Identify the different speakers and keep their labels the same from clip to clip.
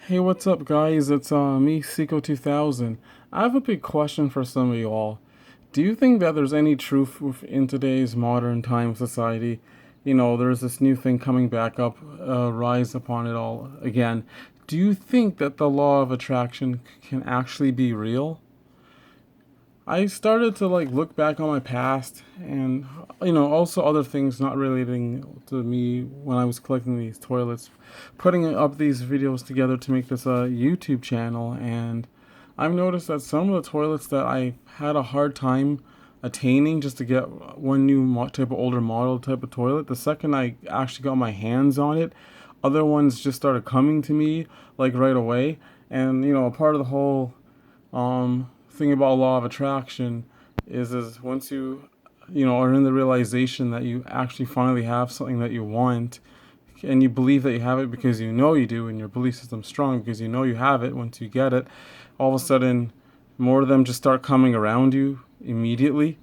Speaker 1: Hey, what's up, guys? It's me, Seiko 2000. I have a big question for some of you all. Do you think that there's any truth in today's modern time society? You know, there's this new thing coming back up, rise upon it all again. Do you think that the law of attraction can actually be real? I started to look back on my past and also other things not relating to me when I was collecting these toilets, putting up these videos together to make this a YouTube channel. And I've noticed that some of the toilets that I had a hard time attaining just to get one new type of older model type of toilet, the second I actually got my hands on it, other ones just started coming to me like right away. And a part of the whole thing about law of attraction is once you are in the realization that you actually finally have something that you want, and you believe that you have it because you know you do, and your belief system's strong because you know you have it. Once you get it, all of a sudden more of them just start coming around you immediately.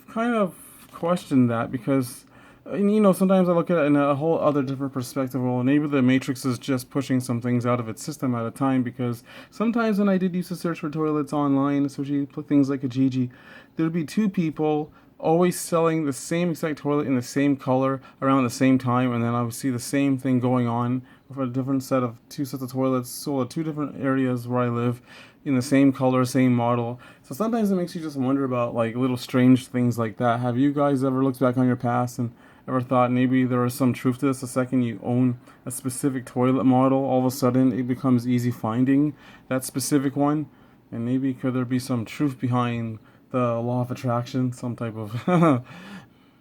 Speaker 1: Kind of question that because sometimes I look at it in a whole other different perspective. Well, maybe the Matrix is just pushing some things out of its system at a time. Because sometimes when I did used to search for toilets online, especially things like a Gigi, there'd be two people always selling the same exact toilet in the same color around the same time, and then I would see the same thing going on for a different set of two sets of toilets sold at two different areas where I live in the same color, same model. So sometimes it makes you just wonder about little strange things like that. Have you guys ever looked back on your past and ever thought maybe there was some truth to this? The second you own a specific toilet model, all of a sudden it becomes easy finding that specific one. And maybe could there be some truth behind the law of attraction, some type of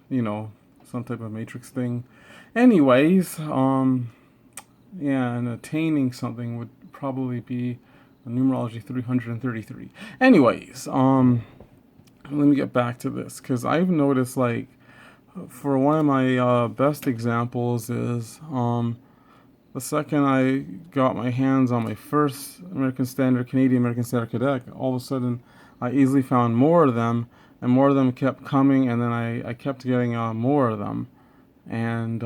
Speaker 1: you know, some type of matrix thing. Anyways, yeah, and attaining something would probably be numerology 333. Anyways, let me get back to this because I've noticed for one of my best examples is the second I got my hands on my first Canadian American Standard Cadet, all of a sudden I easily found more of them, and more of them kept coming, and then I kept getting more of them, and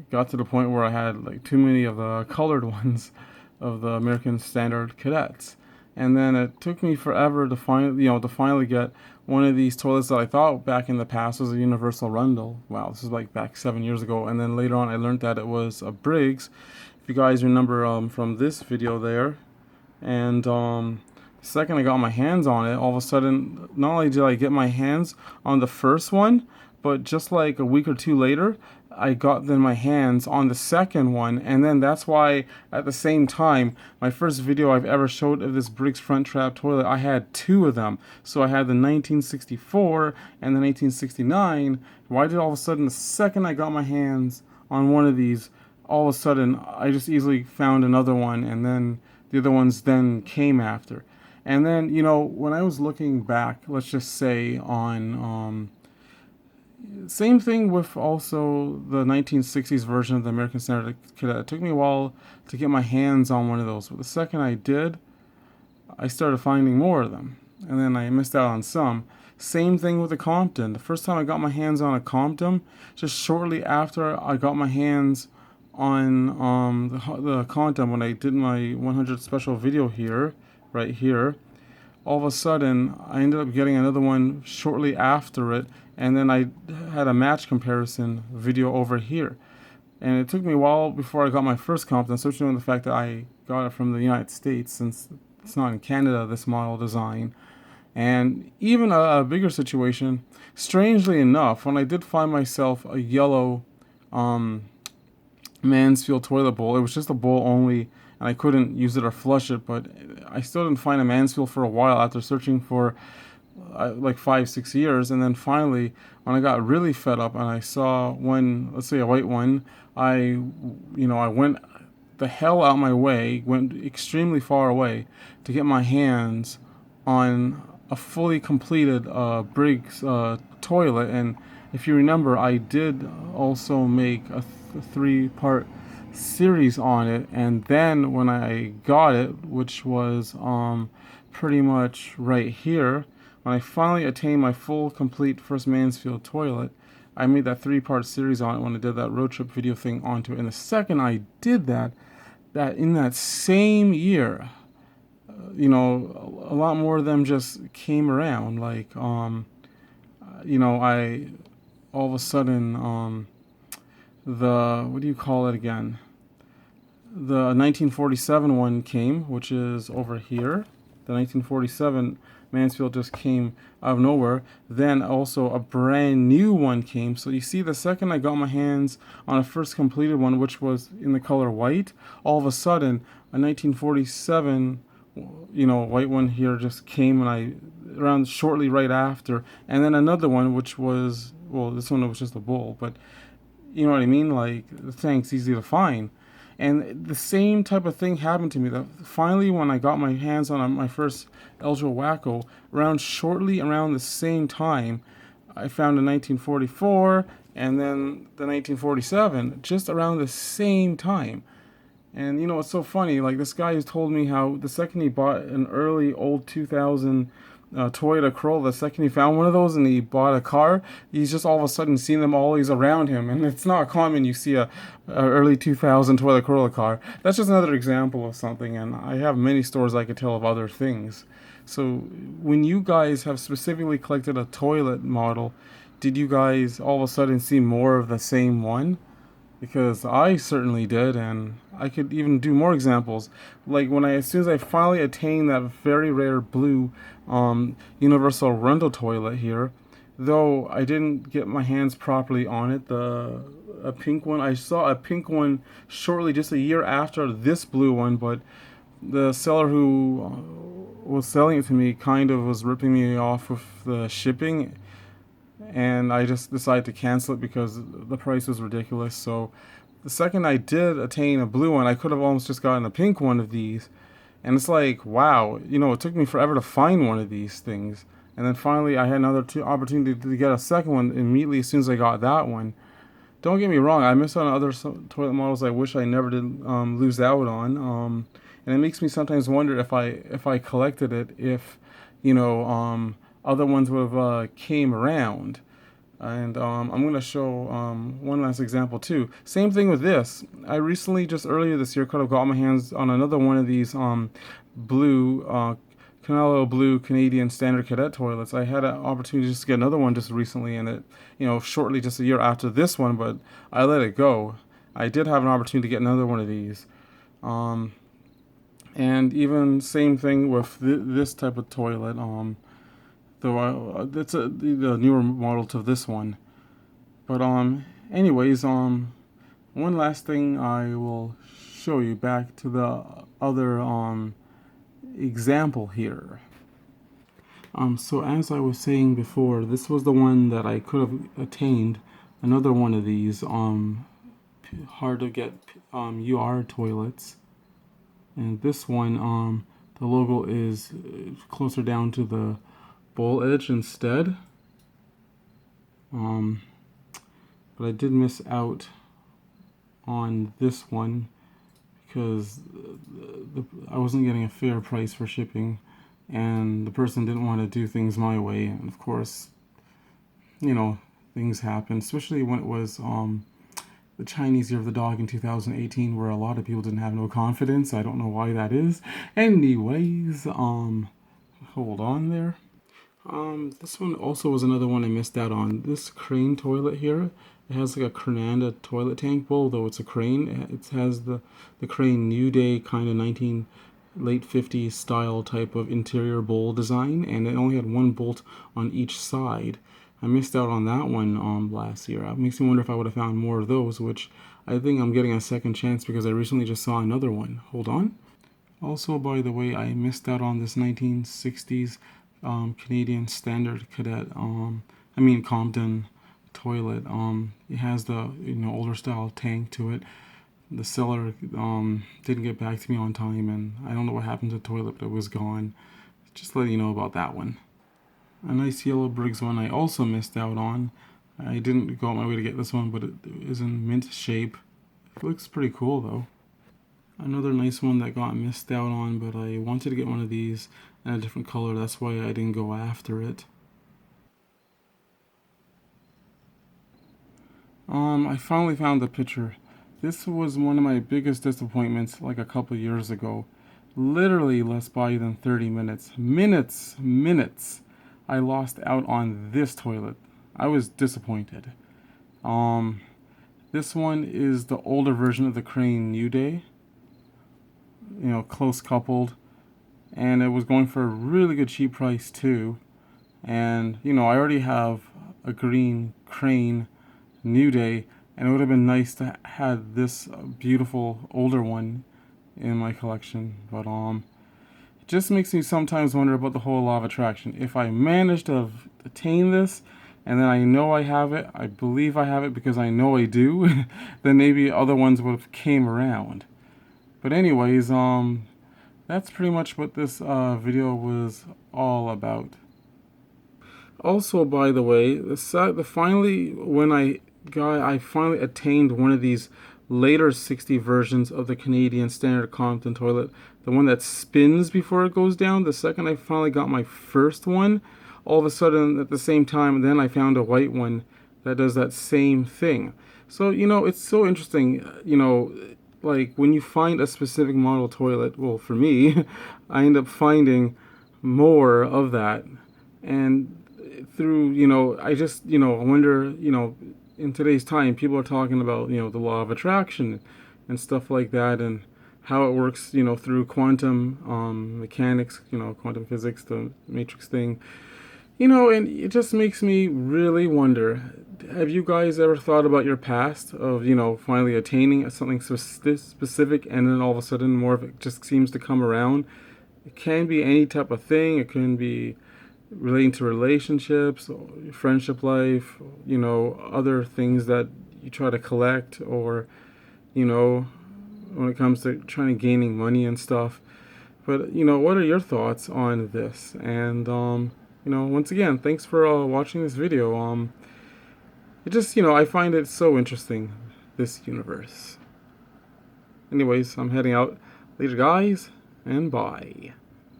Speaker 1: got to the point where I had too many of the colored ones of the American Standard Cadets. And then it took me forever to finally get one of these toilets that I thought back in the past was a Universal Rundle. Wow, this is back 7 years ago. And then later on, I learned that it was a Briggs. If you guys remember from this video there, and the second I got my hands on it, all of a sudden, not only did I get my hands on the first one, but just like a week or two later, I got then my hands on the second one. And then that's why at the same time, my first video I've ever showed of this Briggs front trap toilet, I had two of them. So I had the 1964 and the 1969. Why did all of a sudden, the second I got my hands on one of these, all of a sudden I just easily found another one, and then the other ones then came after. And then, when I was looking back, let's just say on same thing with also the 1960s version of the American Standard Cadet. It took me a while to get my hands on one of those, but the second I did, I started finding more of them, and then I missed out on some. Same thing with the Compton. The first time I got my hands on a Compton, just shortly after I got my hands on the Compton, when I did my 100 special video here, right here, all of a sudden I ended up getting another one shortly after it, and then I had a match comparison video over here. And it took me a while before I got my first Compton, especially on the fact that I got it from the United States, since it's not in Canada, this model design. And even a bigger situation, strangely enough, when I did find myself a yellow Mansfield toilet bowl, it was just a bowl only, and I couldn't use it or flush it, but I still didn't find a Mansfield for a while after searching for 5, 6 years. And then finally, when I got really fed up and I saw one, let's say a white one, I went the hell out my way, went extremely far away to get my hands on a fully completed Briggs toilet. And if you remember, I did also make a three-part series on it. And then when I got it, which was pretty much right here, when I finally attained my full complete first Mansfield toilet, I made that three-part series on it when I did that road trip video thing onto it. And the second I did that, that in that same year, a lot more of them just came around. Like, I all of a sudden, the what do you call it again? The 1947 one came, which is over here. The 1947 Mansfield just came out of nowhere. Then also a brand new one came. So you see, the second I got my hands on a first completed one, which was in the color white, all of a sudden a 1947, white one here just came, and I around shortly right after, and then another one which was, well, this one was just a bull, but you know what I mean? Like, the thing's easy to find. And the same type of thing happened to me. Finally, when I got my hands on my first Eldro Wacko, shortly around the same time, I found a 1944 and then the 1947, just around the same time. And it's so funny. Like, this guy has told me how the second he bought an early old 2000 Toyota Corolla, the second he found one of those and he bought a car, he's just all of a sudden seen them always around him. And it's not common you see a early 2000 Toyota Corolla car. That's just another example of something. And I have many stories I could tell of other things. So when you guys have specifically collected a toilet model, did you guys all of a sudden see more of the same one? Because I certainly did, and I could even do more examples. Like, as soon as I finally attained that very rare blue universal Rundle toilet here, though I didn't get my hands properly on it, a pink one, I saw a pink one shortly just a year after this blue one, but the seller who was selling it to me kind of was ripping me off with the shipping, and I just decided to cancel it because the price was ridiculous. So the second I did attain a blue one, I could have almost just gotten a pink one of these. And it's like, wow, it took me forever to find one of these things. And then finally I had another opportunity to get a second one immediately as soon as I got that one. Don't get me wrong, I missed on other toilet models I wish I never did lose out on. And it makes me sometimes wonder if I collected it, if, other ones would have came around. And I'm going to show one last example too. Same thing with this. I recently, just earlier this year, could have got my hands on another one of these blue, Canelo Blue Canadian Standard Cadet toilets. I had an opportunity just to get another one just recently, and it, shortly just a year after this one, but I let it go. I did have an opportunity to get another one of these. And even same thing with this type of toilet. Though it's the newer model to this one. But anyways, one last thing I will show you, back to the other example here. So as I was saying before, this was the one that I could have attained another one of these hard to get UR toilets. And this one, the logo is closer down to the bowl edge instead. But I did miss out on this one because I wasn't getting a fair price for shipping, and the person didn't want to do things my way. And of course, things happen, especially when it was the Chinese Year of the Dog in 2018, where a lot of people didn't have no confidence. I don't know why that is. Anyways, hold on there. This one also was another one I missed out on. This crane toilet here, it has like a Crenanda toilet tank bowl, though it's a crane. It has the crane New Day kind of late 50s style type of interior bowl design, and it only had one bolt on each side. I missed out on that one last year. It makes me wonder if I would have found more of those, which I think I'm getting a second chance because I recently just saw another one. Hold on. Also, by the way, I missed out on this 1960s Canadian Standard Cadet, Compton toilet. It has the older style tank to it. The seller didn't get back to me on time, and I don't know what happened to the toilet, but it was gone. Just letting you know about that one. A nice yellow Briggs one I also missed out on. I didn't go out my way to get this one, but it is in mint shape. It looks pretty cool though. Another nice one that got missed out on, but I wanted to get one of these in a different color. That's why I didn't go after it. I finally found the picture This was one of my biggest disappointments like a couple years ago. Literally less by than 30 minutes. Minutes. I lost out on this toilet. I was disappointed. Um, this one is the older version of the Crane New Day. You know, close coupled. And it was going for a really good cheap price too. And, you know, I already have a green Crane New Day, and it would have been nice to have this beautiful older one in my collection. But it just makes me sometimes wonder about the whole law of attraction. If I manage to attain this, and then I know I have it, I believe I have it because I know I do, then maybe other ones would have came around. But anyways, that's pretty much what this video was all about. Also, by the way, finally when I finally attained one of these later 60 versions of the Canadian Standard Compton toilet, the one that spins before it goes down. The second I finally got my first one, all of a sudden at the same time, then I found a white one that does that same thing. So, you know, it's so interesting, you know, like when you find a specific model toilet, well, for me, I end up finding more of that. And through, you know, I just, you know, I wonder, you know, in today's time, people are talking about, you know, the law of attraction and stuff like that, and how it works, you know, through quantum mechanics, you know, quantum physics, the matrix thing, you know, and it just makes me really wonder, have you guys ever thought about your past of, you know, finally attaining something specific, and then all of a sudden more of it just seems to come around? It can be any type of thing. It can be relating to relationships, friendship life, you know, other things that you try to collect, or, you know, when it comes to trying to gaining money and stuff. But, you know, what are your thoughts on this? And, you know, once again, thanks for watching this video. It just, you know, I find it so interesting, this universe. Anyways, I'm heading out. Later, guys, and bye.